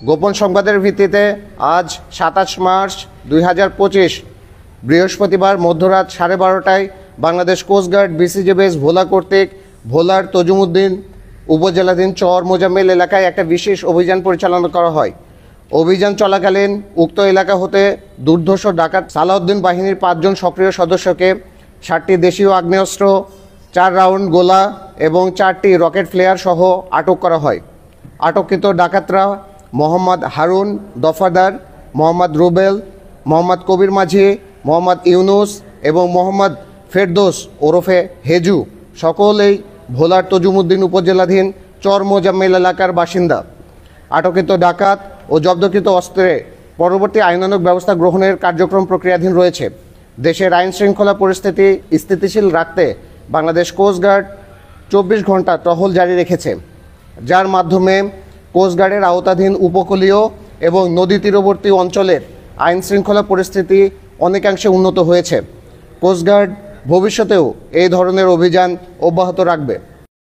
গোপন সংবাদের ভিত্তিতে আজ 27 মার্চ 2025 বৃহস্পতিবার মধ্যরাত 12:30টায় বাংলাদেশ কোস্টগার্ড বিসিজি বেস ভোলা কর্তৃক ভোলার তজুমুদ্দিন উপজেলাধীন চর মোজাম্মেল এলাকায় একটা বিশেষ অভিযান পরিচালনা করা হয়। অভিযান চলাকালীন উক্ত এলাকা হতে দুর্ধর্ষ ডাকাত সালাউদ্দিন বাহিনীর 5 জন সক্রিয় সদস্যকে 60টি দেশীয় আগ্নেয়াস্ত্র, 4 রাউন্ড গোলা এবং 4টি রকেট ফ্লেয়ার সহ আটক করা হয়। আটককৃত ডাকাতরা মোহাম্মদ হারুন দফাদার, মোহাম্মদ রুবেল, মোহাম্মদ কবির মাঝি, মোহাম্মদ ইউনুস এবং মোহাম্মদ ফেরদৌস ওরফে হেজু সকলেই ভোলার তজুমুদ্দিন উপজেলাধীন চর মোজাম্মেল এলাকার বাসিন্দা। আটককৃত ডাকাত ও জব্দকৃত অস্ত্রে পরবর্তী আইনানুগ ব্যবস্থা গ্রহণের কার্যক্রম প্রক্রিয়াধীন রয়েছে। দেশের আইন শৃঙ্খলা পরিস্থিতি স্থিতিশীল রাখতে বাংলাদেশ কোস্টগার্ড 24 ঘন্টা টহল জারি রেখেছে, যার মাধ্যমে কোস্টগার্ডের আওতাধীন উপকূলীয় এবং নদী তীরবর্তী অঞ্চলের আইন শৃঙ্খলা পরিস্থিতি অনেকাংশে উন্নত হয়েছে। কোস্টগার্ড ভবিষ্যতেও এই ধরনের অভিযান অব্যাহত রাখবে।